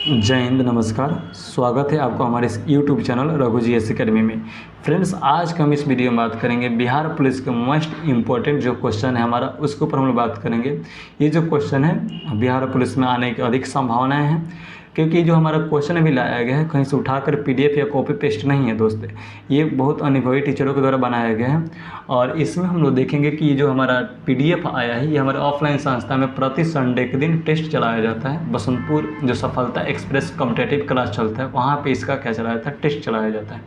जय हिंद, नमस्कार। स्वागत है आपको हमारे इस YouTube channel Raghu G S academy में। फ्रेंड्स, आज का हम इस वीडियो में बात करेंगे बिहार पुलिस के मोस्ट इम्पोर्टेंट जो क्वेश्चन है हमारा, उसके ऊपर हम लोग बात करेंगे। ये जो क्वेश्चन है बिहार पुलिस में आने की अधिक संभावनाएं हैं, क्योंकि जो हमारा क्वेश्चन अभी लाया गया है कहीं से उठाकर पीडीएफ या कॉपी पेस्ट नहीं है दोस्त। ये बहुत अनुभवी टीचरों के द्वारा बनाया गया है और इसमें हम लोग देखेंगे कि ये जो हमारा पीडीएफ आया है ये हमारे ऑफलाइन संस्था में प्रति संडे के दिन टेस्ट चलाया जाता है। बसंतपुर जो सफलता एक्सप्रेस कॉम्पिटिटिव क्लास चलता है वहाँ पे इसका क्या चलाया जाता है, टेस्ट चलाया जाता है।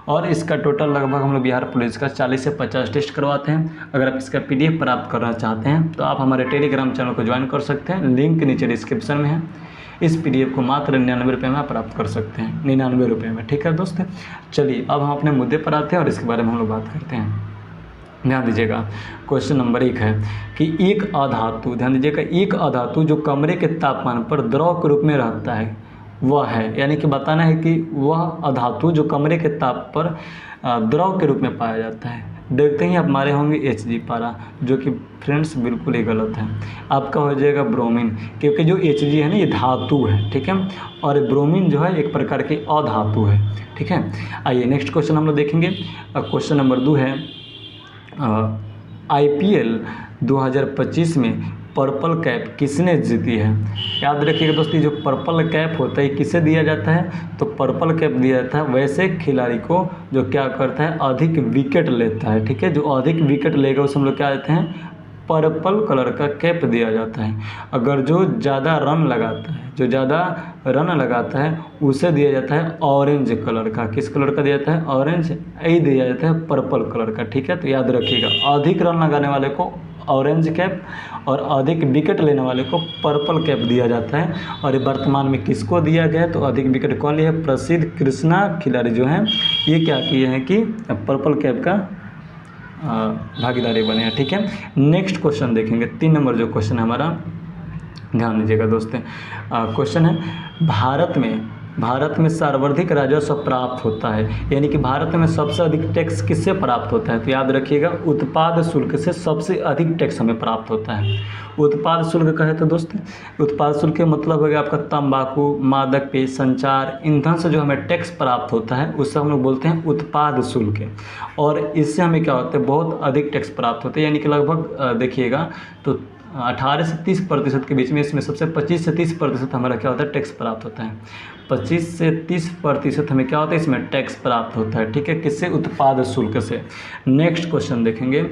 और इसका टोटल लगभग हम लोग बिहार पुलिस का 40 से 50 टेस्ट करवाते हैं। अगर आप इसका पीडीएफ प्राप्त करना चाहते हैं तो आप हमारे टेलीग्राम चैनल को ज्वाइन कर सकते हैं, लिंक नीचे डिस्क्रिप्शन में है। इस पीडीएफ को मात्र 99 रुपये में आप प्राप्त कर सकते हैं, 99 रुपये में। ठीक है दोस्त, चलिए अब हम अपने मुद्दे पर आते हैं और इसके बारे में हम लोग बात करते हैं। ध्यान दीजिएगा, क्वेश्चन नंबर 1 है कि एक अधातु, ध्यान दीजिएगा, एक अधातु जो कमरे के तापमान पर द्रव के रूप में रहता है वह है, यानी कि बताना है कि वह अधातु जो कमरे के ताप पर द्रव के रूप में पाया जाता है। देखते ही आप मारे होंगे Hg पारा, जो कि फ्रेंड्स बिल्कुल ही गलत है। आपका हो जाएगा ब्रोमीन, क्योंकि जो Hg है ना ये धातु है, ठीक है, और ब्रोमीन जो है एक प्रकार की अधातु है। ठीक है, आइए नेक्स्ट क्वेश्चन हम लोग देखेंगे। क्वेश्चन नंबर 2 है IPL 2025 में पर्पल कैप किसने जीती है। याद रखिएगा दोस्तों, जो पर्पल कैप होता है किसे दिया जाता है, तो पर्पल कैप दिया जाता है वैसे खिलाड़ी को जो क्या करता है, अधिक विकेट लेता है। ठीक है, जो अधिक विकेट लेगा उसे हम लोग क्या देते हैं, पर्पल कलर का कैप दिया जाता है। अगर जो ज़्यादा रन लगाता है, जो ज़्यादा रन लगाता है उसे दिया जाता है ऑरेंज कलर का। किस कलर का दिया जाता है, ऑरेंज। यही दिया जाता है पर्पल कलर का। ठीक है, तो याद रखिएगा, अधिक रन लगाने वाले को ऑरेंज कैप और अधिक विकेट लेने वाले को पर्पल कैप दिया जाता है। और ये वर्तमान में किसको दिया गया है, तो अधिक विकेट कौन लिया है, प्रसिद्ध कृष्णा खिलाड़ी जो हैं ये क्या किए हैं कि पर्पल कैप का भागीदारी बने हैं। ठीक है, नेक्स्ट क्वेश्चन देखेंगे, 3 नंबर जो क्वेश्चन है हमारा, ध्यान दीजिएगा दोस्तों। क्वेश्चन है भारत में सर्वाधिक राजस्व प्राप्त होता है, यानी कि भारत में सबसे अधिक टैक्स किससे प्राप्त होता है, तो याद रखिएगा उत्पाद शुल्क से सबसे अधिक टैक्स हमें प्राप्त होता है। उत्पाद शुल्क कहे तो दोस्तों, उत्पाद शुल्क का मतलब हो गया आपका तंबाकू, मादक पेय, संचार, ईंधन से जो हमें टैक्स प्राप्त होता है उससे हम लोग बोलते हैं उत्पाद शुल्क। और इससे हमें क्या होता है, बहुत अधिक टैक्स प्राप्त होते हैं, यानी कि लगभग देखिएगा तो 18 से 30% के बीच में इसमें सबसे 25 से 30% हमारा क्या होता है, टैक्स प्राप्त होता है। 25 से 30% हमें क्या होता है, इसमें टैक्स प्राप्त होता है। ठीक है, किससे, उत्पाद शुल्क से। नेक्स्ट क्वेश्चन देखेंगे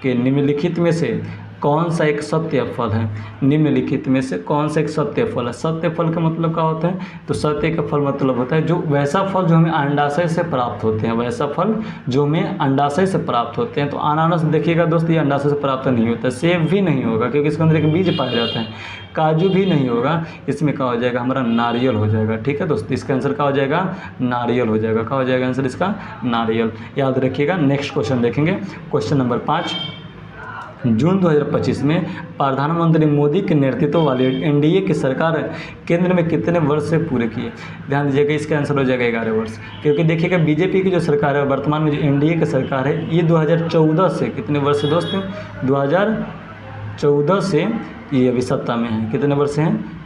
कि निम्नलिखित में से कौन सा एक सत्य फल है। निम्नलिखित में से कौन सा एक सत्य फल है। सत्य फल का मतलब क्या होता है, तो सत्य का फल मतलब होता है जो वैसा फल जो हमें अंडाशय से प्राप्त होते हैं, वैसा फल जो हमें अंडाशय से प्राप्त होते हैं। तो अनानास देखिएगा दोस्त, ये अंडाशय से प्राप्त नहीं होता। सेब भी नहीं होगा क्योंकि इसके अंदर एक बीज पाया जाता है। काजू भी नहीं होगा, इसमें क्या हो जाएगा, हमारा नारियल हो जाएगा। ठीक है दोस्त, इसका आंसर क्या हो जाएगा, नारियल हो जाएगा। क्या हो जाएगा आंसर इसका, नारियल। याद रखिएगा। नेक्स्ट क्वेश्चन देखेंगे, क्वेश्चन नंबर 5। जून 2025 में प्रधानमंत्री मोदी के नेतृत्व वाली एनडीए की सरकार केंद्र में कितने वर्ष से पूरे किए। ध्यान दीजिएगा, इसका आंसर हो जाएगा 11 वर्ष, क्योंकि देखिएगा बीजेपी की जो सरकार है वर्तमान में जो एनडीए की सरकार है ये 2014 से कितने वर्ष से दोस्त, 2014 से ये अभी सत्ता में है। कितने वर्ष हैं,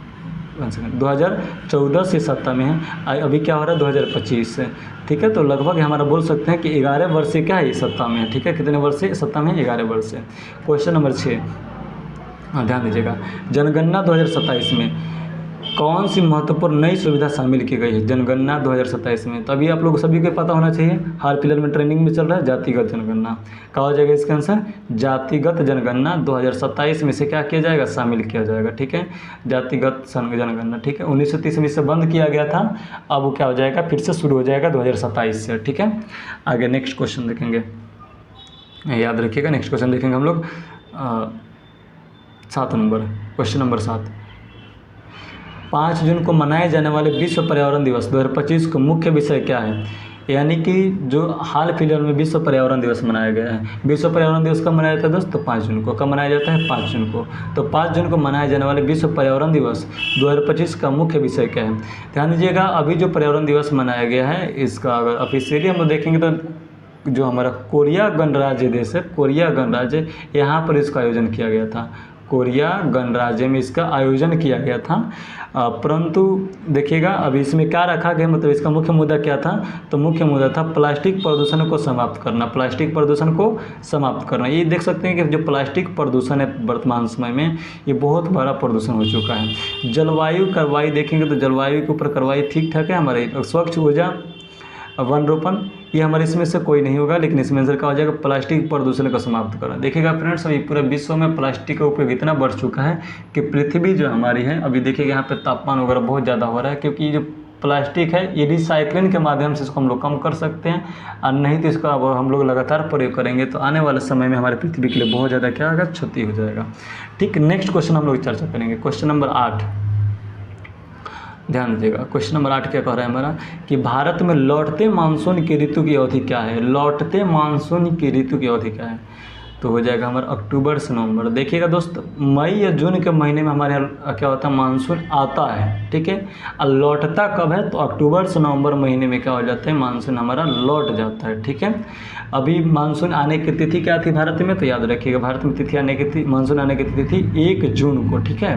2014 से सत्ता में है। अभी क्या हो रहा है, 2025 से। ठीक है, तो लगभग हमारा बोल सकते हैं कि 11 वर्ष से क्या है, ये सत्ता में है। ठीक है, कितने वर्ष से सत्ता में है, 11 वर्ष से। क्वेश्चन नंबर 6, ध्यान दीजिएगा, जनगणना 2027 में कौन सी महत्वपूर्ण नई सुविधा शामिल की गई है। जनगणना 2027 में, तो अभी आप लोग सभी को पता होना चाहिए, हाल फिलहाल में ट्रेंडिंग में चल रहा है जातिगत जनगणना। क्या हो जाएगा इसका आंसर, जातिगत जनगणना 2027 में से क्या किया जाएगा, शामिल किया जाएगा। ठीक है, जातिगत जनगणना। ठीक है, 1930 में से बंद किया गया था, अब वो क्या हो जाएगा, फिर से शुरू हो जाएगा 2027 से। ठीक है, आगे नेक्स्ट क्वेश्चन देखेंगे, याद रखिएगा। नेक्स्ट क्वेश्चन देखेंगे हम लोग 7 नंबर, क्वेश्चन नंबर 7। 5 जून को मनाए जाने वाले विश्व पर्यावरण दिवस 2025 का मुख्य विषय क्या है, यानी कि जो हाल फिलहाल में विश्व पर्यावरण दिवस मनाया गया है। विश्व पर्यावरण दिवस कब मनाया जाता है दोस्तों, 5 जून को। कब मनाया जाता है, 5 जून को। तो 5 जून को मनाए जाने वाले विश्व पर्यावरण दिवस 2025 का मुख्य विषय क्या है। ध्यान दीजिएगा, अभी जो पर्यावरण दिवस मनाया गया है इसका अगर ऑफिशियली हम लोग देखेंगे तो जो हमारा कोरिया गणराज्य देश है, कोरिया गणराज्य, यहाँ पर इसका आयोजन किया गया था। कोरिया गणराज्य में इसका आयोजन किया गया था। परंतु देखिएगा अभी इसमें क्या रखा गया, मतलब इसका मुख्य मुद्दा क्या था, तो मुख्य मुद्दा था प्लास्टिक प्रदूषण को समाप्त करना, प्लास्टिक प्रदूषण को समाप्त करना। ये देख सकते हैं कि जो प्लास्टिक प्रदूषण है वर्तमान समय में ये बहुत बड़ा प्रदूषण हो चुका है। जलवायु कार्रवाई देखेंगे तो जलवायु के ऊपर कार्रवाई ठीक ठाक है हमारे। स्वच्छ ऊर्जा वन रोपण ये हमारे इसमें से कोई नहीं होगा, लेकिन इसमें आंसर क्या हो जाएगा, प्लास्टिक प्रदूषण को समाप्त करना। देखिएगा फ्रेंड्स अभी पूरे विश्व में प्लास्टिक का उपयोग इतना बढ़ चुका है कि पृथ्वी जो हमारी है, अभी देखिएगा यहाँ पे तापमान वगैरह बहुत ज़्यादा हो रहा है, क्योंकि जो प्लास्टिक है ये रिसाइक्लिंग के माध्यम से इसको हम लोग कम कर सकते हैं, और नहीं तो इसका अब हम लोग लगातार प्रयोग करेंगे तो आने वाले समय में हमारे पृथ्वी के लिए बहुत ज़्यादा क्या होगा, क्षति हो जाएगा। ठीक, नेक्स्ट क्वेश्चन हम लोग चर्चा करेंगे, क्वेश्चन नंबर 8। ध्यान दीजिएगा, क्वेश्चन नंबर 8 क्या कह रहा है हमारा कि भारत में लौटते मानसून की ऋतु की अवधि क्या है। लौटते मानसून की ऋतु की अवधि क्या है, तो हो जाएगा हमारा अक्टूबर से नवंबर। देखिएगा दोस्त मई या जून के महीने में हमारे यहाँ क्या होता है, मानसून आता है, ठीक है, और लौटता कब है, तो अक्टूबर से नवंबर महीने में क्या हो जाता है, मानसून हमारा लौट जाता है। ठीक है, अभी मानसून आने की तिथि क्या थी भारत में, तो याद रखिएगा भारत में तिथि आने की थी, मानसून आने की तिथि थी 1 जून को। ठीक है,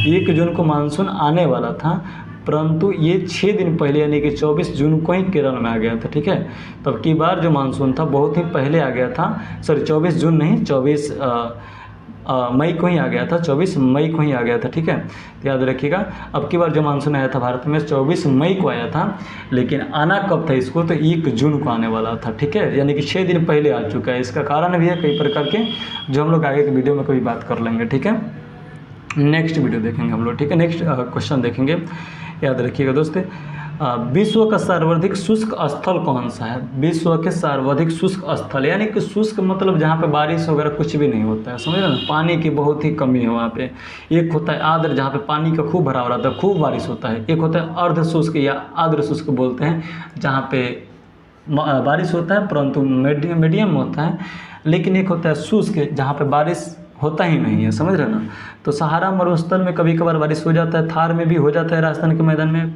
1 जून को मानसून आने वाला था, परंतु ये 6 दिन पहले यानी कि 24 जून को ही केरल में आ गया था। ठीक है, तब की बार जो मानसून था बहुत ही पहले आ गया था, सॉरी 24 जून नहीं 24 मई को ही आ गया था, 24 मई को ही आ गया था। ठीक है, तो याद रखिएगा अब की बार जो मानसून आया था भारत में 24 मई को आया था, लेकिन आना कब था इसको, तो 1 जून को आने वाला था। ठीक है, यानी कि 6 दिन पहले आ चुका है। इसका कारण भी है कई प्रकार के, जो हम लोग आगे के वीडियो में कभी बात कर लेंगे। ठीक है, नेक्स्ट वीडियो देखेंगे हम लोग। ठीक है, नेक्स्ट क्वेश्चन देखेंगे, याद रखिएगा दोस्तों, विश्व का सर्वाधिक शुष्क स्थल कौन सा है। विश्व के सर्वाधिक शुष्क स्थल, यानी कि शुष्क मतलब जहाँ पे बारिश वगैरह कुछ भी नहीं होता है, समझ रहे ना, पानी की बहुत ही कमी है वहाँ पे। एक होता है आर्द्र, जहाँ पे पानी का खूब भराव रहता है, खूब बारिश होता है। एक होता है अर्ध शुष्क या आर्द्र शुष्क बोलते हैं, जहाँ पे बारिश होता है परंतु मीडियम होता है। लेकिन एक होता है शुष्क, जहाँ पे बारिश होता ही नहीं है, समझ रहे ना। तो सहारा मरुस्थल में कभी कभार बारिश हो जाता है, थार में भी हो जाता है, राजस्थान के मैदान में,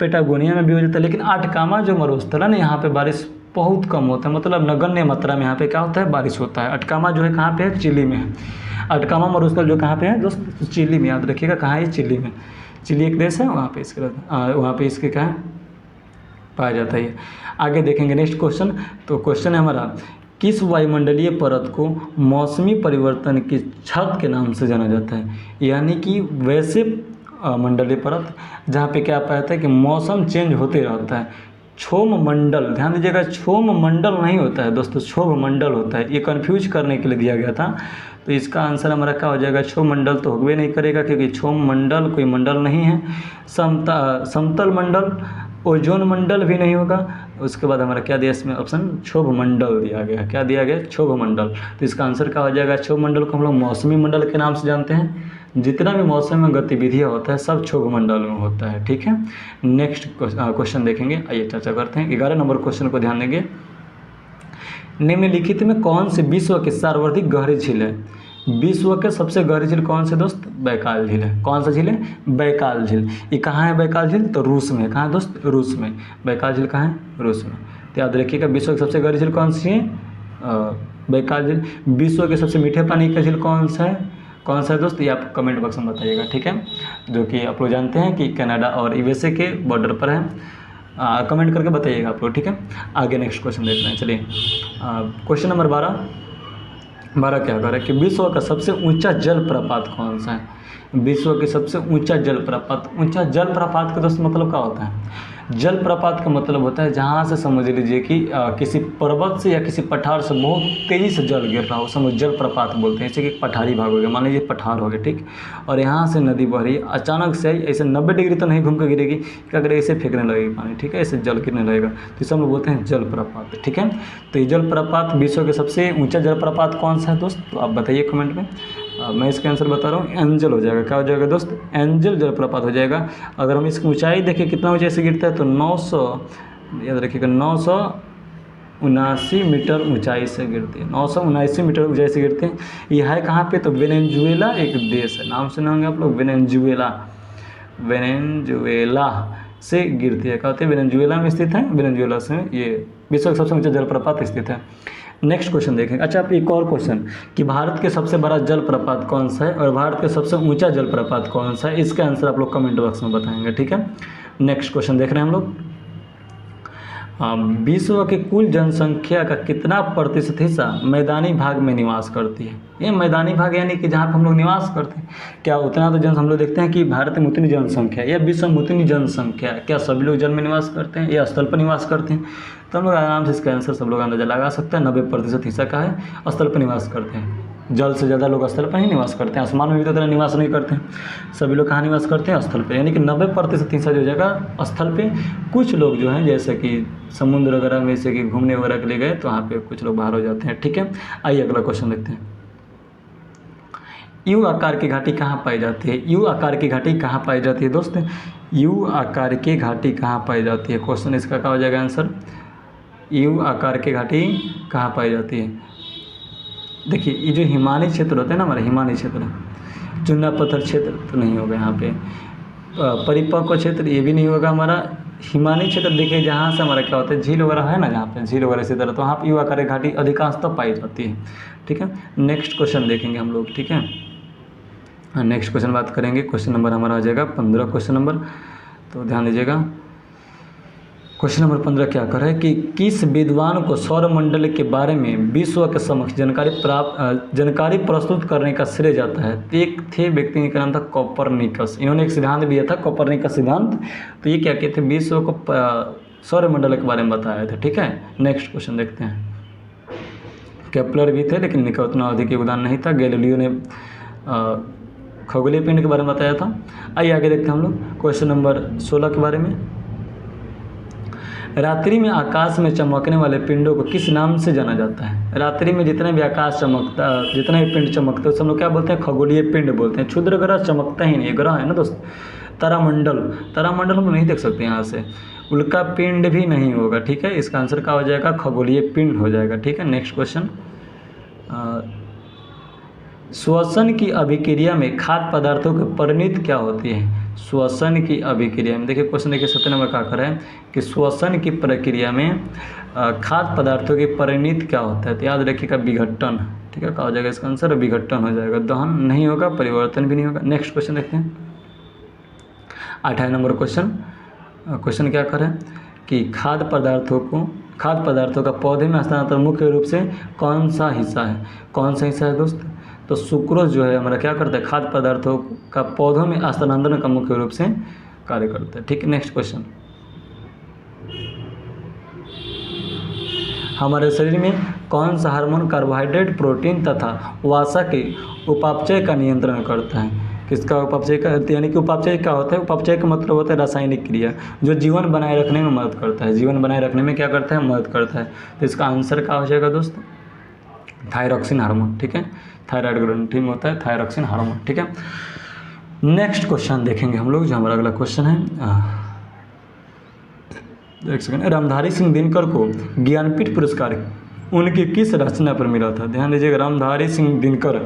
पेटागोनिया में भी हो जाता है। लेकिन अटकामा जो मरुस्थल है ना, यहाँ पे बारिश बहुत कम होता है, मतलब नगण्य मात्रा में यहाँ पे क्या होता है, बारिश होता है। अटकामा जो है कहाँ पे है, चिली में है। अटकामा मरुस्थल जो कहाँ पे है दोस्त, चिली में। याद रखिएगा कहाँ है, चिली में। चिली एक देश है, वहाँ पे इसके वहाँ पे इसके क्या है, पाया जाता है। आगे देखेंगे नेक्स्ट क्वेश्चन। तो क्वेश्चन है हमारा, किस वायुमंडलीय परत को मौसमी परिवर्तन की छत के नाम से जाना जाता है। यानी कि वैसे मंडलीय परत जहाँ पे क्या पाया है कि मौसम चेंज होते रहता है। क्षोभ मंडल, ध्यान दीजिएगा, क्षोभ मंडल नहीं होता है दोस्तों, क्षोभ मंडल होता है। ये कन्फ्यूज करने के लिए दिया गया था, तो इसका आंसर हमारा क्या हो जाएगा, क्षोभ मंडल तो होबे नहीं करेगा, क्योंकि क्षोभ मंडल कोई मंडल नहीं है। समतल मंडल, ओजोन मंडल भी नहीं होगा। उसके बाद हमारा क्या दिया इसमें ऑप्शन, क्षोभ मंडल दिया गया। क्या दिया गया, क्षोभ मंडल। तो इसका आंसर क्या हो जाएगा, क्षोभ मंडल को हम लोग मौसमी मंडल के नाम से जानते हैं। जितना भी मौसम में गतिविधियाँ होता है सब क्षोभ मंडल में होता है। ठीक है, नेक्स्ट क्वेश्चन देखेंगे, आइए चर्चा करते हैं। 11 नंबर क्वेश्चन को ध्यान देंगे। निम्नलिखित में कौन से विश्व के सर्वाधिक गहरी झील है। विश्व के सबसे गहरी झील कौन से दोस्त, बैकाल झील है। कौन सा झील है, बैकाल झील। ये कहाँ है बैकाल झील, तो रूस में। कहाँ है दोस्त, रूस में। बैकाल झील कहाँ है, रूस में। तो याद रखिएगा विश्व की सबसे गहरी झील कौन सी है, बैकाल झील। विश्व के सबसे मीठे पानी का झील कौन सा है दोस्त, ये आप कमेंट बॉक्स में बताइएगा। ठीक है, जो कि आप लोग जानते हैं कि कनाडा और यूएसए के बॉर्डर पर है। कमेंट करके बताइएगा आप लोग। ठीक है, आगे नेक्स्ट क्वेश्चन देखना है। चलिए क्वेश्चन नंबर 12 क्या कर रहा है कि विश्व का सबसे ऊंचा जलप्रपात कौन सा है। विश्व के सबसे ऊंचा जलप्रपात। ऊंचा जलप्रपात का दोस्त मतलब क्या होता है, जलप्रपात का मतलब होता है जहाँ से समझ लीजिए कि किसी पर्वत से या किसी पठार से बहुत तेज़ी से जल गिर रहा हो, समझ जलप्रपात बोलते हैं। जैसे कि पठारी भाग हो गया, मान लीजिए पठार हो गया, ठीक, और यहाँ से नदी बह रही है, अचानक से ऐसे 90 डिग्री तो नहीं घूम कर गिरेगी, क्या करेगी, ऐसे फेंकने लगेगी पानी, ठीक है, ऐसे जल गिरने लगेगा, तो इसे हम लोग बोलते हैं जलप्रपात। ठीक है, तो ये जलप्रपात, विश्व के सबसे ऊँचा जलप्रपात कौन सा है दोस्त, तो आप बताइए कमेंट में। मैं इसका आंसर बता रहा हूँ, एंजल हो जाएगा। क्या हो जाएगा दोस्त, एंजल जलप्रपात हो जाएगा। अगर हम इसकी ऊंचाई देखें कितना ऊंचाई से गिरता है, तो 900, याद रखिएगा 979 मीटर ऊंचाई से गिरती है। 979 मीटर ऊंचाई से गिरते हैं। ये है कहाँ पे, तो वेनेजुएला एक देश है, नाम सुने होंगे आप लोग, वेनेजुएला से गिरती है। कहते हैं वेनेजुएला में स्थित है, वेनेजुएला से ये विश्व का सबसे ऊंचा जलप्रपात स्थित है। नेक्स्ट क्वेश्चन देखेंगे। अच्छा, आप एक और क्वेश्चन कि भारत के सबसे बड़ा जलप्रपात कौन सा है और भारत के सबसे ऊंचा जलप्रपात कौन सा है, इसका आंसर आप लोग कमेंट बॉक्स में बताएंगे, ठीक है। नेक्स्ट क्वेश्चन देख रहे हैं हम लोग। विश्व की कुल जनसंख्या का कितना प्रतिशत हिस्सा मैदानी भाग में निवास करती है? ये मैदानी भाग यानी कि जहाँ पर हम लोग निवास करते हैं, क्या उतना तो हम लोग देखते हैं कि भारत में उतनी जनसंख्या है या विश्व में उतनी जनसंख्या है, क्या सभी लोग जल में निवास करते हैं या स्थल पर निवास करते हैं? तो हम लोग आराम से इसका आंसर सब लोग अंदाजा लगा सकते हैं। 90% हिस्सा का है स्थल पर निवास करते हैं। जल से ज़्यादा लोग स्थल पर ही निवास करते हैं, आसमान में भी तो इतना निवास नहीं करते हैं। सभी लोग कहाँ निवास करते हैं? स्थल पे, यानी कि 90% हिस्सा जो हो जाएगा स्थल पे। कुछ लोग जो हैं जैसे कि समुद्र वगैरह में जैसे कि घूमने वगैरह के लिए गए तो वहाँ पे कुछ लोग बाहर हो जाते हैं, ठीक है। आइए अगला क्वेश्चन देखते हैं। यू आकार की घाटी कहाँ पाई जाती है? यू आकार की घाटी कहाँ पाई जाती है दोस्त? यू आकार की घाटी कहाँ पाई जाती है? क्वेश्चन इसका क्या हो जाएगा आंसर? यू आकार की घाटी कहाँ पाई जाती है? देखिए, ये जो हिमालय क्षेत्र होता है ना हमारा, हिमालय क्षेत्र, चुना पत्थर क्षेत्र तो नहीं होगा यहाँ पे, परिपक्व क्षेत्र ये भी नहीं होगा हमारा। हिमालय क्षेत्र देखिए जहाँ से हमारा क्या होता है, झील वगैरह है ना, जहाँ पे झील वगैरह इसी तरह, तो वहाँ पर यू आकार की घाटी अधिकांशतः पाई जाती है, ठीक है। नेक्स्ट क्वेश्चन देखेंगे हम लोग, ठीक है। नेक्स्ट क्वेश्चन बात करेंगे। क्वेश्चन नंबर हमारा आ जाएगा 15 क्वेश्चन नंबर, तो ध्यान दीजिएगा। क्वेश्चन नंबर 15 क्या कर रहा है कि किस विद्वान को सौरमंडल के बारे में विश्व के समक्ष जानकारी प्रस्तुत करने का श्रेय जाता है? एक थे व्यक्ति का नाम था कोपरनिकस। इन्होंने एक सिद्धांत दिया था कोपरनिकस सिद्धांत। तो ये क्या कहते थे, विश्व को सौरमंडल के बारे में बताया था, ठीक है। नेक्स्ट क्वेश्चन देखते हैं। केपलर भी थे लेकिन इनका उतना अधिक योगदान नहीं था। गैलीलियो ने खगोलीय पिंड के बारे में बताया था। आइए आगे देखते हैं हम लोग क्वेश्चन नंबर 16 के बारे में। रात्रि में आकाश में चमकने वाले पिंडों को किस नाम से जाना जाता है? रात्रि में जितने भी आकाश चमकता, जितने भी पिंड चमकते हैं उसे हम लोग क्या बोलते हैं? खगोलीय पिंड बोलते हैं। क्षुद्र ग्रह चमकता ही नहीं, ग्रह है ना दोस्त। तारामंडल, तारामंडल हम लोग नहीं देख सकते यहाँ से। उल्का पिंड भी नहीं होगा, ठीक है। इसका आंसर क्या हो जाएगा? खगोलीय पिंड हो जाएगा, ठीक है। Next question. श्वसन की अभिक्रिया में खाद्य पदार्थों की परिणति क्या होती है? श्वसन की अभिक्रिया में देखिए क्वेश्चन देखिए 17 नंबर क्या कर रहा है कि श्वसन की प्रक्रिया में खाद्य पदार्थों की परिणति क्या होता है? तो याद रखिएगा विघटन, ठीक है। क्या हो जाएगा इसका आंसर? विघटन हो जाएगा। दहन नहीं होगा, परिवर्तन भी नहीं होगा। नेक्स्ट क्वेश्चन देखते हैं 18 नंबर क्वेश्चन। क्वेश्चन क्या कर रहा है कि खाद्य पदार्थों का पौधे में हस्तांतरण मुख्य रूप से कौन सा हिस्सा है? कौन सा हिस्सा है दोस्त? तो सुक्रोज जो है हमारा क्या करता है? खाद्य पदार्थों का पौधों में हस्तांतरण का मुख्य रूप से कार्य करता है, ठीक है। Next question. हमारे शरीर में कौन सा हार्मोन कार्बोहाइड्रेट, प्रोटीन तथा वसा के उपापचय का नियंत्रण करता है? किसका उपापचय का, यानी कि उपापचय क्या होता है? उपापचय का मतलब होता है रासायनिक क्रिया जो जीवन बनाए रखने में मदद करता है। जीवन बनाए रखने में क्या करता है? मदद करता है। तो इसका आंसर क्या हो जाएगा दोस्त? थायरॉक्सिन हार्मोन, ठीक है। थायराइड ग्रंथि में होता है थायरॉक्सिन हार्मोन, ठीक है। नेक्स्ट क्वेश्चन देखेंगे हम लोग, जो हमारा अगला क्वेश्चन है। एक सेकंड। रामधारी सिंह दिनकर को ज्ञानपीठ पुरस्कार उनकी किस रचना पर मिला था? ध्यान दीजिएगा, रामधारी सिंह दिनकर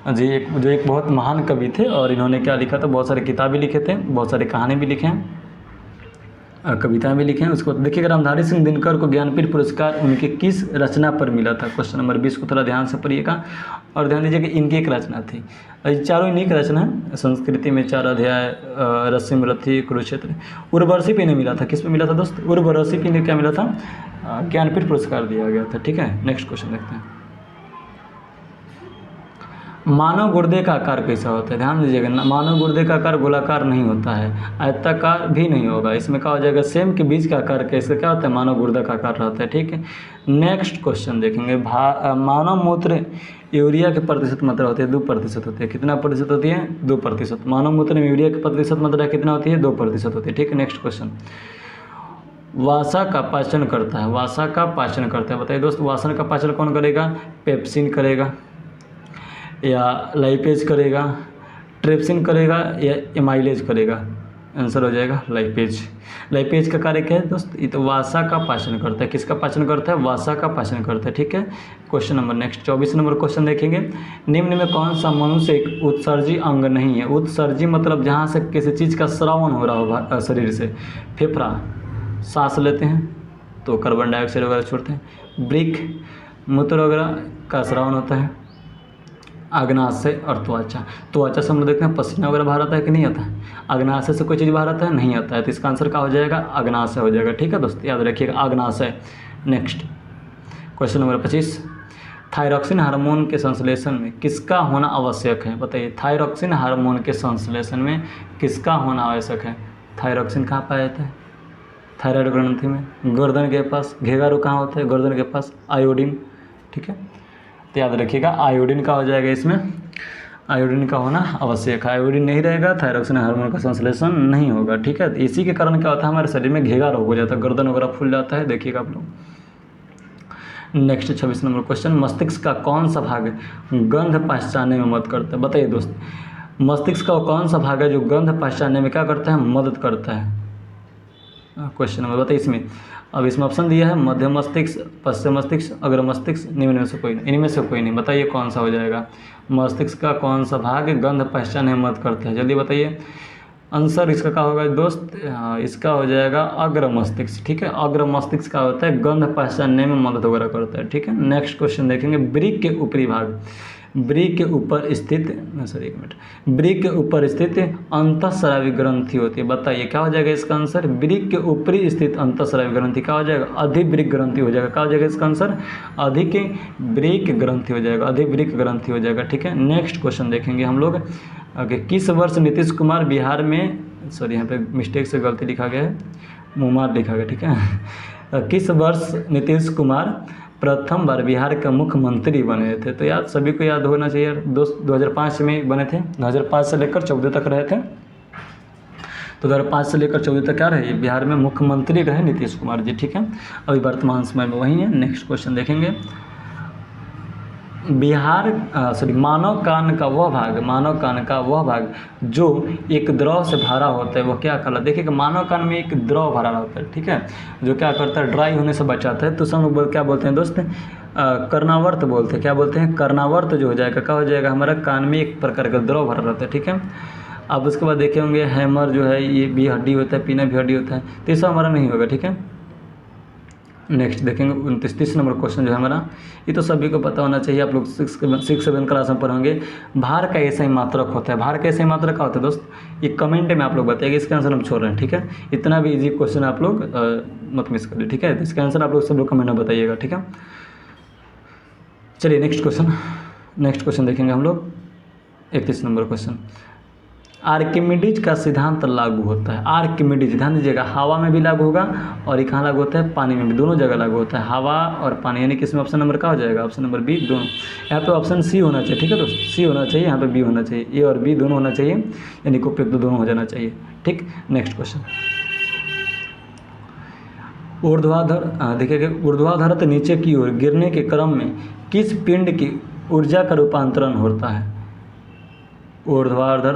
जी जो एक बहुत महान कवि थे और इन्होंने क्या लिखा था? बहुत सारे किताबें लिखे थे, बहुत सारे कहानी भी लिखे हैं, कविताएं भी लिखे हैं। उसको देखिएगा, रामधारी सिंह दिनकर को ज्ञानपीठ पुरस्कार उनके किस रचना पर मिला था? क्वेश्चन नंबर 20 को थोड़ा ध्यान से पढ़िएगा और ध्यान दीजिए कि इनकी एक रचना थी। चारों इन्हीं की रचना है। संस्कृति में 4 अध्याय, रश्मि रथी, कुरुक्षेत्र। उर्वशी पे नहीं मिला था। किस पे मिला था दोस्त? उर्वशी पे क्या मिला था? ज्ञानपीठ पुरस्कार दिया गया था, ठीक है। नेक्स्ट क्वेश्चन देखते हैं। मानव गुर्दे का आकार कैसा होता है? ध्यान दीजिएगा, मानव गुर्दे का आकार गोलाकार नहीं होता है, आयताकार भी नहीं होगा। इसमें क्या हो जाएगा? सेम के बीच का आकार कैसे क्या होता है? मानव गुर्दे का आकार रहता है, ठीक है। नेक्स्ट क्वेश्चन देखेंगे। मानव मूत्र यूरिया के प्रतिशत मात्रा होती है 2% होती है। कितना प्रतिशत होती है? 2%। मानव मूत्र में यूरिया की प्रतिशत मात्रा कितना होती है? 2% होती है, ठीक है। Next question. वसा का पाचन करता है, वसा का पाचन करता है, बताइए दोस्त, वसा का पाचन कौन करेगा? पेप्सिन करेगा या लाइपेज करेगा, ट्रिप्सिन करेगा या एमाइलेज करेगा? आंसर हो जाएगा लाइपेज। लाइपेज का कार्य क्या है दोस्त? ये तो वसा का पाचन करता है। किसका पाचन करता है? वसा का पाचन करता है, ठीक है। Question number next 24 number question देखेंगे। निम्न में कौन सा मनुष्य एक उत्सर्जी अंग नहीं है? उत्सर्जी मतलब जहाँ से किसी चीज़ का श्रवण हो रहा होगा शरीर से। फेफड़ा सांस लेते हैं तो कार्बन डाइऑक्साइड वगैरह छोड़ते हैं। ब्रिक मूत्र वगैरह का स्रावन होता है अग्नाशय और त्वचा। त्वचा से हम लोग देखते हैं पसीना वगैरह बाहर आता है कि नहीं आता है। अग्नाशय से कोई चीज़ बाहर आता है, नहीं आता है, तो इसका आंसर क्या हो जाएगा, अग्नाशय हो जाएगा। ठीक है दोस्त, याद रखिएगा अग्नाशय। Next question number 25, thyroxine hormone के संश्लेषण में किसका होना आवश्यक है, बताइए। थायरॉक्सिन हार्मोन के संश्लेषण में किसका होना आवश्यक है। थायरॉक्सिन कहाँ पाया जाता है, थायराइड ग्रंथि में, गर्दन के पास। घेगारू कहाँ होता है, गर्दन के पास। आयोडीन, ठीक है, तो याद रखिएगा आयोडीन का हो जाएगा इसमें, आयोडीन का होना आवश्यक है। आयोडीन नहीं रहेगा थायरॉक्सिन हार्मोन का संश्लेषण नहीं होगा। ठीक है, तो इसी के कारण क्या होता है, हमारे शरीर में घेगा रोग हो जाता है, गर्दन वगैरह फूल जाता है, देखिएगा आप लोग। नेक्स्ट 26 नंबर क्वेश्चन, मस्तिष्क का कौन सा भाग गंध पहचानने में मदद करता है, बताइए दोस्त। मस्तिष्क का कौन सा भाग है जो गंध पहचानने में क्या करता है, मदद करता है। क्वेश्चन नंबर बताइए इसमें। अब इसमें ऑप्शन दिया है मध्य मस्तिष्क, पश्चिम मस्तिष्क, अग्र मस्तिष्क, निम्न में से कोई नहीं, इनमें से कोई नहीं। बताइए कौन सा हो जाएगा। मस्तिष्क का कौन सा भाग गंध पहचानने में मदद करता है, जल्दी बताइए। आंसर इसका क्या होगा दोस्त, इसका हो जाएगा अग्र मस्तिष्क। ठीक है, अग्र मस्तिष्क का होता है गंध पहचानने में मदद वगैरह करता है। ठीक है, नेक्स्ट क्वेश्चन देखेंगे। ब्रीक के ऊपरी भाग, ब्रीक के ऊपर स्थित, सॉरी 1 मिनट, ब्रीक के ऊपर स्थित अंतःस्रावी ग्रंथि होती है, बताइए क्या हो जाएगा इसका आंसर। ब्रीक के ऊपरी स्थित अंतःस्रावी ग्रंथि क्या हो जाएगा, अधिब्रीक ग्रंथि हो जाएगा। क्या हो जाएगा इसका आंसर, अधिक ब्रीक ग्रंथि हो जाएगा, अधिब्रीक ग्रंथि हो जाएगा। ठीक है, नेक्स्ट क्वेश्चन देखेंगे हम लोग। ओके, किस वर्ष नीतीश कुमार बिहार में, सॉरी यहाँ पे मिस्टेक से गलती लिखा गया है, मुमार लिखा गया। ठीक है, किस वर्ष नीतीश कुमार प्रथम बार बिहार का मुख्यमंत्री बने थे, तो यार सभी को याद होना चाहिए दोस्त। 2005 में बने थे, 2005 से लेकर 14 तक रहे थे। तो 2005 से लेकर 14 तक क्या रहे, बिहार में मुख्यमंत्री रहे नीतीश कुमार जी। ठीक है, अभी वर्तमान समय में वही है। नेक्स्ट क्वेश्चन देखेंगे। मानव कान का वह भाग, मानव कान का वह भाग जो एक द्रव से भरा होता है वो क्या कहलाता है। देखिए मानव कान में एक द्रव भरा होता है, ठीक है, जो क्या करता है, ड्राई होने से बचाता है। तो सब लोग क्या बोलते हैं दोस्त, कर्णावर्त बोलते हैं। क्या बोलते हैं, कर्णावर्त जो हो जाएगा, क्या हो जाएगा, हमारा कान में एक प्रकार का द्रव भरा रहता है। ठीक है, अब उसके बाद देखे होंगे हैमर जो है ये भी हड्डी होता है, पीना भी हड्डी होता है, तो ये सब हमारा नहीं होगा। ठीक है, नेक्स्ट देखेंगे 29 नंबर क्वेश्चन जो है हमारा, ये तो सभी को पता होना चाहिए, आप लोग 6-7 क्लास में पढ़ोगे। भार का ऐसा ही मात्रक होता है, भार का ऐसा ही मात्रक का होता है दोस्त, ये कमेंट में आप लोग बताइएगा, इसका आंसर हम छोड़ रहे हैं। ठीक है, इतना भी इजी क्वेश्चन आप लोग मत मिस करिए। ठीक है, तो इसका आंसर आप लोग सब लोग कमेंट में बताइएगा। ठीक है, चलिए नेक्स्ट क्वेश्चन देखेंगे हम लोग। 31 नंबर क्वेश्चन, आर्किमिडीज का सिद्धांत लागू होता है। आर्किमिडीज, ध्यान दीजिएगा, हवा में भी लागू होगा और ये कहाँ लागू होता है, पानी में भी, दोनों जगह लागू होता है, हवा और पानी। यानी कि इसमें ऑप्शन नंबर क्या हो जाएगा, ऑप्शन नंबर बी दोनों। यहाँ पे ऑप्शन सी होना चाहिए। ठीक है दोस्त, सी होना चाहिए, यहाँ पे बी होना चाहिए, ए और बी दोनों होना चाहिए, यानी कि उपयुक्त दोनों हो जाना चाहिए। ठीक, नेक्स्ट क्वेश्चन। ऊर्ध्वाधर, देखिएगा, ऊर्ध्वाधर नीचे की ओर गिरने के क्रम में किस पिंड की ऊर्जा का रूपांतरण होता है। ऊर्ध्वाधर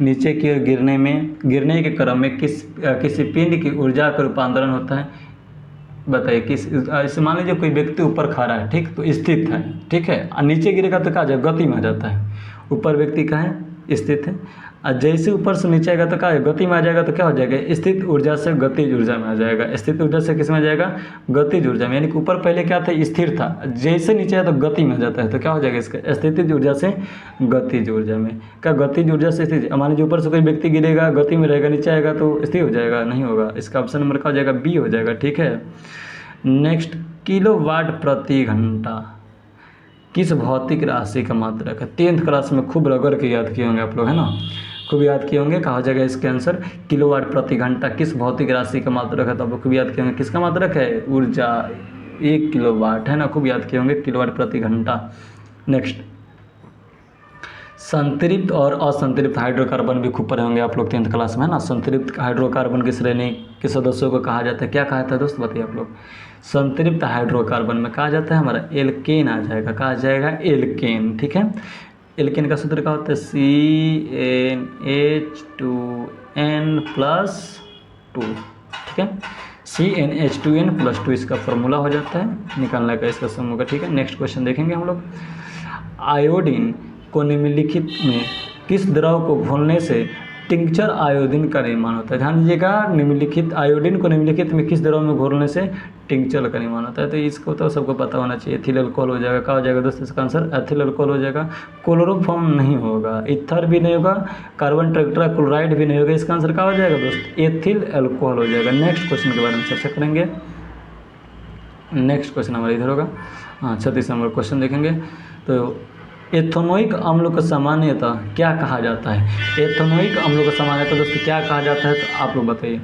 नीचे की ओर गिरने के क्रम में किसी पिंड की ऊर्जा का रूपांतरण होता है, बताइए किस। इसे मान लीजिए कोई व्यक्ति ऊपर खड़ा है, ठीक, तो स्थित है, ठीक है, और नीचे गिरेगा तो क्या जाएगा, गति में आ जाता है। ऊपर व्यक्ति का है, स्थित है, और जैसे ऊपर से नीचे आएगा तो क्या है, गति में आ जाएगा, तो क्या हो जाएगा, स्थित ऊर्जा से गतिज ऊर्जा में आ जाएगा। स्थित ऊर्जा से किस में आ जाएगा, गतिज ऊर्जा में। यानी कि ऊपर पहले क्या था, स्थिर था, जैसे नीचे आया तो गति में आ जाता है, तो क्या हो जाएगा इसका, स्थितिज ऊर्जा से गतिज ऊर्जा में। क्या गतिज ऊर्जा से स्थित, मान लीजिए ऊपर से कोई व्यक्ति गिरेगा, गति में रहेगा, नीचे आएगा तो स्थिर हो जाएगा, नहीं होगा। इसका ऑप्शन नंबर क्या हो जाएगा, बी हो जाएगा। ठीक है, नेक्स्ट, किलोवाट प्रति घंटा किस भौतिक राशि का मात्रक है। 10th क्लास में खूब रगड़ के याद किए होंगे आप लोग, है ना, खूब याद किए होंगे। कहा जाएगा इसके आंसर, किलोवाट प्रति घंटा किस भौतिक राशि का मात्रक है, तो आप लोग खूब याद किए होंगे, किसका मात्रक है, ऊर्जा, 1 किलोवाट, है ना, खूब याद किए होंगे, किलोवाट प्रति घंटा। नेक्स्ट, संतृप्त और असंतृप्त हाइड्रोकार्बन भी खूब पढ़े होंगे आप लोग 10th क्लास में, है ना। संतृप्त हाइड्रोकार्बन की श्रेणी के सदस्यों को कहा जाता है, क्या कहा जाता है दोस्त, बताइए आप लोग। संतृप्त हाइड्रोकार्बन में कहा जाता है हमारा एल्केन आ जाएगा, कहा जाएगा एल्केन। ठीक है, एल्केन का सूत्र क्या होता है, CnH2n+2। ठीक है, CnH2n+2 इसका फॉर्मूला हो जाता है, निकालने का इसका समूह का। ठीक है, नेक्स्ट क्वेश्चन देखेंगे हम लोग। आयोडीन को निम्नलिखित में किस द्रव को घोलने से टिंचर आयोडीन का निर्माण होता है। ध्यान दीजिएगा, निम्नलिखित आयोडीन को निम्नलिखित में किस द्रव में घोलने से टिंचर का निर्माण होता है। तो इसको तो सबको पता होना चाहिए, एथिल अल्कोहल हो जाएगा। क्या हो जाएगा दोस्तों इसका आंसर? एथिल अल्कोहल हो जाएगा। क्लोरोफॉर्म नहीं होगा, ईथर भी नहीं होगा, कार्बन टेट्राक्लोराइड भी नहीं होगा। इसका आंसर क्या हो जाएगा दोस्त? एथिल अल्कोहल हो जाएगा। नेक्स्ट क्वेश्चन के बारे में चर्चा करेंगे। नेक्स्ट क्वेश्चन हमारा इधर होगा, हाँ 36 नंबर क्वेश्चन देखेंगे। तो एथेनोइक अम्ल को सामान्यतः क्या कहा जाता है? एथेनोइक अम्ल को सामान्यतः दोस्तों क्या कहा जाता है? तो आप लोग बताइए।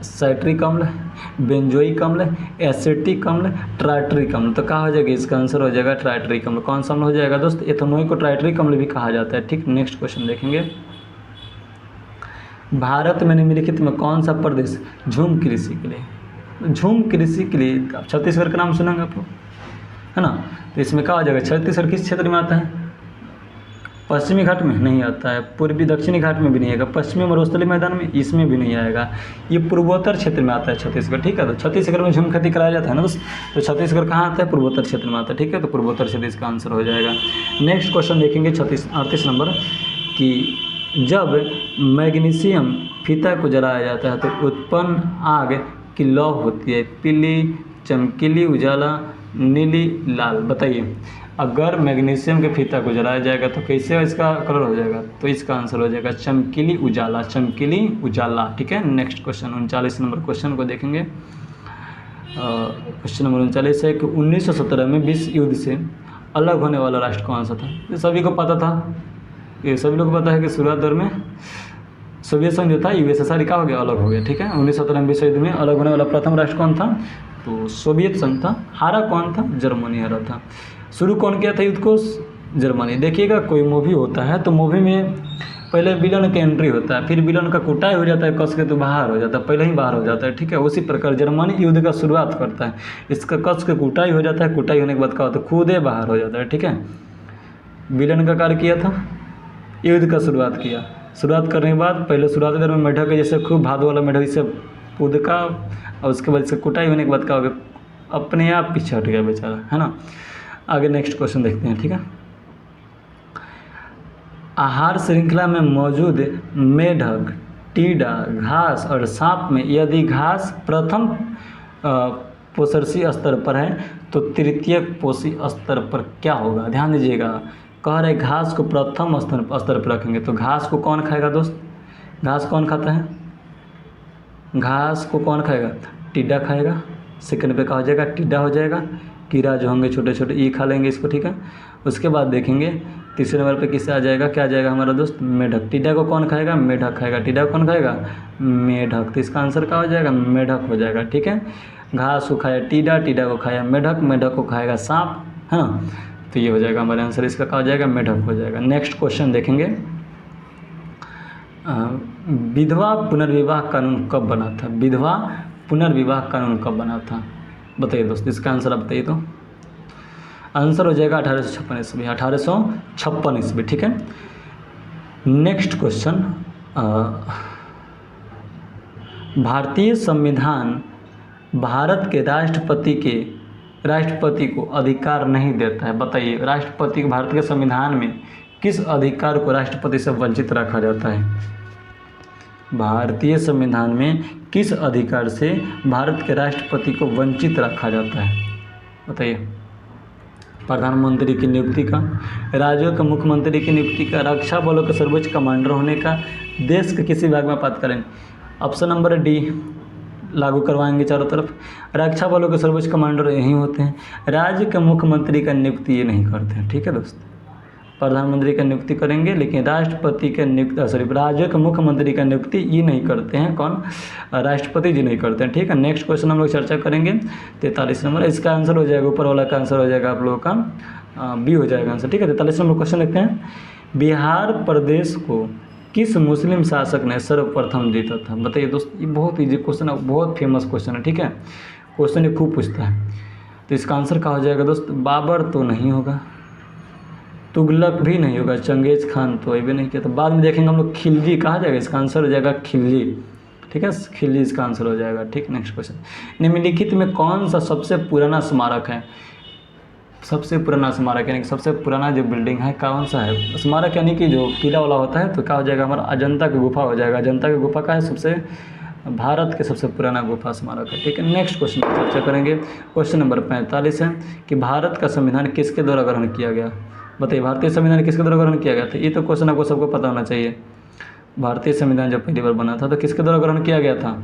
साइट्रिक अम्ल, बेंजोइक अम्ल, एसिटिक अम्ल, ट्राइट्रिक अम्ल। तो क्या हो जाएगा? इसका आंसर हो जाएगा ट्राइट्रिक अम्ल। कौन सा अम्ल हो जाएगा दोस्त? एथेनोइक को ट्राइट्रिक अम्ल भी कहा जाता है। ठीक, नेक्स्ट क्वेश्चन देखेंगे। भारत में निम्नलिखित में कौन सा प्रदेश झूम कृषि के लिए, झूम कृषि के लिए, छत्तीसगढ़ का नाम सुनेंगे आप लोग, है ना? तो इसमें क्या हो जाएगा? छत्तीसगढ़ किस क्षेत्र में आता है? पश्चिमी घाट में नहीं आता है, पूर्वी दक्षिणी घाट में भी नहीं आएगा, पश्चिमी मरुस्थलीय मैदान में इसमें भी नहीं आएगा। ये पूर्वोत्तर क्षेत्र में आता है छत्तीसगढ़। ठीक है, तो छत्तीसगढ़ में झूम खेती कराया जाता है ना दोस्त, तो छत्तीसगढ़ कहाँ आता है? पूर्वोत्तर क्षेत्र में आता है। ठीक है, तो पूर्वोत्तर क्षेत्र इसका आंसर हो जाएगा। नेक्स्ट क्वेश्चन देखेंगे 38 नंबर कि जब मैग्नीशियम फीता को जलाया जाता है तो उत्पन्न आग की लौ होती है, पीली, चमकीली, उजाला, नीली, लाल। बताइए, अगर मैग्नीशियम के फीता को जलाया जाएगा तो कैसे इसका कलर हो जाएगा? तो इसका आंसर हो जाएगा चमकीली उजाला, चमकीली उजाला। ठीक है, नेक्स्ट क्वेश्चन 39 नंबर क्वेश्चन को देखेंगे। क्वेश्चन नंबर 39 है कि 1917 में विश्व युद्ध से अलग होने वाला राष्ट्र कौन सा था? ये सभी को पता था, ये सभी लोग को पता है कि शुरुआत दौर में सोवियत संघ जो था, यूएसएसआर का हो गया, अलग हो गया। ठीक है, 1917 में विश्व युद्ध में अलग होने वाला प्रथम राष्ट्र कौन था? तो सोवियत संघ था। हारा कौन था? जर्मनी हारा था। शुरू कौन किया था युद्ध को? जर्मनी। देखिएगा, कोई मूवी होता है तो मूवी में पहले विलन का एंट्री होता है, फिर विलन का कुटाई हो जाता है, कस के तो बाहर हो जाता है, पहले ही बाहर हो जाता है। ठीक है, उसी प्रकार जर्मनी युद्ध का शुरुआत करता है, इसका कस के कुटाई हो जाता है, कुटाई होने के बाद क्या होता है? खुद ही बाहर हो जाता है। ठीक है, विलन का कार्य किया था, युद्ध का शुरुआत किया। शुरुआत करने के बाद पहले शुरुआती दौर में मेढक जैसे खूब भादु वाला मेढक इससे कूद का, और उसके बाद इससे कुटाई होने के बाद क्या हो गया? अपने आप पीछे हट गया बेचारा, है ना? आगे नेक्स्ट क्वेश्चन देखते हैं। ठीक है, आहार श्रृंखला में मौजूद मेढक, टीडा, घास और सांप में यदि घास प्रथम पोषणीय स्तर पर है तो तृतीय पोषी स्तर पर क्या होगा? ध्यान दीजिएगा, कह रहे घास को प्रथम स्तर पर रखेंगे तो घास को कौन खाएगा दोस्त? घास कौन खाता है? घास को कौन खाएगा? टिड्डा खाएगा। सेकंड पे क्या हो जाएगा? टिड्डा हो जाएगा। कीड़ा जो होंगे छोटे छोटे, ये खा लेंगे इसको। ठीक है, उसके बाद देखेंगे तीसरे नंबर पे किससे आ जाएगा? क्या आ जाएगा हमारा दोस्त? मेढक। टिड्डा को कौन खाएगा? मेढक खाएगा। टिड्डा को कौन खाएगा? मेढक। तो इसका आंसर क्या हो जाएगा? मेढक हो जाएगा। ठीक है, घास को खाया टीडा, टीडा को खाया मेढक, मेढक को खाएगा सांप, है ना? तो ये हो जाएगा हमारे आंसर, इसका क्या हो जाएगा? मेढक हो जाएगा। नेक्स्ट क्वेश्चन देखेंगे, विधवा पुनर्विवाह कानून कब बना था? विधवा पुनर्विवाह कानून कब बना था? बताइए दोस्त, इसका आंसर आप बताइए। तो आंसर हो जाएगा 1856 ईस्वी, 1856 ईस्वी। ठीक है, नेक्स्ट क्वेश्चन, भारतीय संविधान भारत के राष्ट्रपति को अधिकार नहीं देता है। बताइए, राष्ट्रपति को भारत के संविधान में किस अधिकार को राष्ट्रपति से वंचित रखा जाता है? भारतीय संविधान में किस अधिकार से भारत के राष्ट्रपति को वंचित रखा जाता है? बताइए। प्रधानमंत्री की नियुक्ति का, राज्यों के मुख्यमंत्री की नियुक्ति का, रक्षा बलों के सर्वोच्च कमांडर होने का, देश के किसी विभाग में आपातकालीन। ऑप्शन नंबर डी लागू करवाएंगे चारों तरफ। रक्षा बलों के सर्वोच्च कमांडर यही होते हैं, राज्य के मुख्यमंत्री का नियुक्ति ये नहीं करते हैं। ठीक है दोस्त, प्रधानमंत्री का नियुक्ति करेंगे लेकिन राष्ट्रपति के नियुक्ति राज्य के मुख्यमंत्री का नियुक्ति ये नहीं करते हैं। कौन? राष्ट्रपति जी नहीं करते हैं। ठीक है, नेक्स्ट क्वेश्चन हम लोग चर्चा करेंगे 43 नंबर। इसका आंसर हो जाएगा, ऊपर वाला का आंसर हो जाएगा आप लोगों का बी हो जाएगा आंसर। ठीक है, 43 नंबर क्वेश्चन देखते हैं। बिहार प्रदेश को किस मुस्लिम शासक ने सर्वप्रथम जीता था? बताइए दोस्त, ये बहुत ईजी क्वेश्चन है, बहुत फेमस क्वेश्चन है। ठीक है, क्वेश्चन ये खूब पूछता है। तो इसका आंसर क्या हो जाएगा दोस्त? बाबर तो नहीं होगा, तुगलक भी नहीं होगा, चंगेज खान तो भी नहीं किया। तो बाद में देखेंगे हम लोग। खिलजी कहा जाएगा, इसका आंसर हो जाएगा खिलजी। ठीक है, खिलजी इसका आंसर हो जाएगा। ठीक, नेक्स्ट क्वेश्चन, निम्नलिखित में कौन सा सबसे पुराना स्मारक है? सबसे पुराना स्मारक यानी कि सबसे पुराना जो बिल्डिंग है कौन सा है? स्मारक यानी कि जो किला वाला होता है, तो क्या हो जाएगा हमारा? अजंता की गुफा हो जाएगा। अजंता की गुफा का है सबसे भारत के सबसे पुराना गुफा स्मारक है। ठीक है, नेक्स्ट क्वेश्चन पर चर्चा करेंगे। क्वेश्चन नंबर 45 है कि भारत का संविधान किसके द्वारा ग्रहण किया गया? बताइए, भारतीय संविधान किसके द्वारा ग्रहण किया गया था? ये तो क्वेश्चन आपको सबको पता होना चाहिए। भारतीय संविधान जब पहली बार बना था तो किसके द्वारा ग्रहण किया गया था?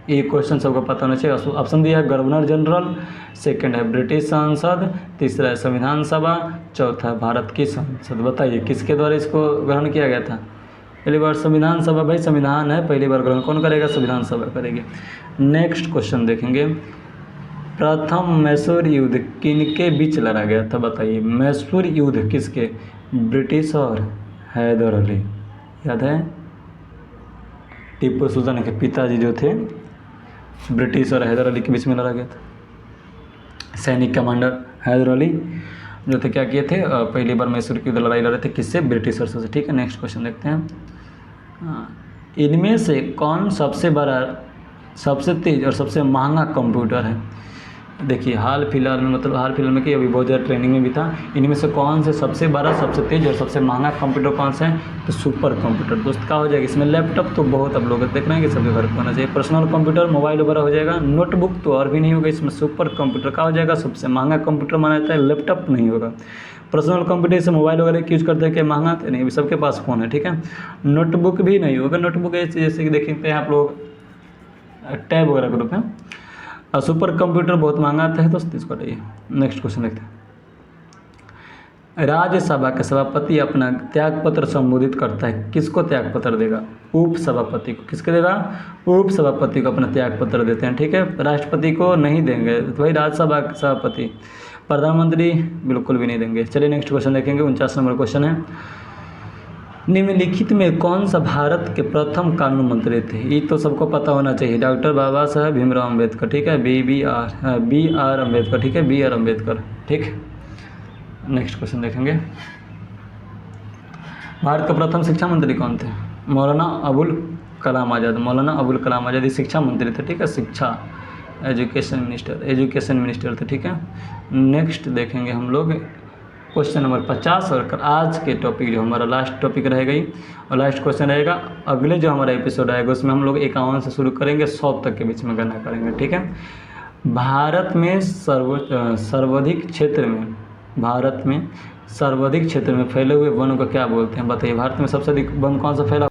ये क्वेश्चन सबको पता होना चाहिए। ऑप्शन दिया है गवर्नर जनरल, सेकंड है ब्रिटिश संसद, तीसरा है संविधान सभा, चौथा है भारत की संसद। बताइए किसके द्वारा इसको ग्रहण किया गया था? पहली बार संविधान सभा, भाई संविधान है, पहली बार ग्रहण कौन करेगा? संविधान सभा करेगी। नेक्स्ट क्वेश्चन देखेंगे, प्रथम मैसूर युद्ध किनके बीच लड़ा गया था? बताइए, मैसूर युद्ध किसके? ब्रिटिश और हैदर अली। याद है? टीपू सुल्तान के पिताजी जो थे ब्रिटिश और हैदर अली के बीच में लड़ा गया था। सैनिक कमांडर हैदर अली जो थे क्या किए थे? पहली बार मैसूर की लड़ाई लड़े थे। किससे? ब्रिटिशर्स से। ठीक है, नेक्स्ट क्वेश्चन देखते हैं। इनमें से कौन सबसे बड़ा, सबसे तेज और सबसे महंगा कंप्यूटर है? देखिए, हाल फिलहाल में, मतलब हाल फिलहाल में कि अभी बहुत ज़्यादा ट्रेंडिंग में भी था, इनमें से कौन से सबसे बड़ा, सबसे तेज और सबसे महंगा कंप्यूटर कौन सा है? तो सुपर कंप्यूटर। दोस्त क्या हो जाएगा इसमें? लैपटॉप तो बहुत आप लोग देख रहे हैं कि सभी घर पर होना चाहिए। पर्सनल कंप्यूटर मोबाइल वगैरह हो जाएगा। नोटबुक तो और भी नहीं होगा इसमें। सुपर कंप्यूटर क्या हो जाएगा? सबसे महंगा कंप्यूटर माना जाता है। लैपटॉप नहीं होगा। पर्सनल कंप्यूटर से मोबाइल वगैरह यूज़ करते हैं कि महंगा तो नहीं, सबके पास फ़ोन है। ठीक है, नोटबुक भी नहीं होगा। नोटबुक जैसे कि देखते हैं आप लोग टैब वगैरह के रूप में। और सुपर कंप्यूटर बहुत महंगा आता है दोस्त, इसको हटाइए। नेक्स्ट क्वेश्चन देखते हैं। राज्यसभा के सभापति अपना त्यागपत्र संबोधित करता है, किसको त्यागपत्र देगा? उप सभापति को। किसके देगा? उप सभापति को अपना त्यागपत्र देते हैं। ठीक है, राष्ट्रपति को नहीं देंगे, तो भाई राज्यसभा के सभापति। प्रधानमंत्री बिल्कुल भी नहीं देंगे। चलिए नेक्स्ट क्वेश्चन देखेंगे। 49 नंबर क्वेश्चन है, निम्नलिखित में कौन सा भारत के प्रथम कानून मंत्री थे? ये तो सबको पता होना चाहिए। डॉक्टर बाबा साहब भीमराव अम्बेडकर। ठीक है, बी आर अम्बेडकर। ठीक है, बी आर अम्बेडकर। ठीक, नेक्स्ट क्वेश्चन देखेंगे। भारत के प्रथम शिक्षा मंत्री कौन थे? मौलाना अबुल कलाम आज़ाद। मौलाना अबुल कलाम आज़ाद शिक्षा मंत्री थे। ठीक है, शिक्षा, एजुकेशन मिनिस्टर थे। ठीक है, नेक्स्ट देखेंगे हम लोग क्वेश्चन नंबर 50 और आज के टॉपिक जो हमारा लास्ट टॉपिक रहेगा और लास्ट क्वेश्चन रहेगा। अगले जो हमारा एपिसोड आएगा उसमें हम लोग 51 से शुरू करेंगे, 100 तक के बीच में गणना करेंगे। ठीक है, भारत में सर्वाधिक क्षेत्र में फैले हुए वनों को क्या बोलते हैं? बताइए, भारत में सबसे अधिक वन कौन सा फैला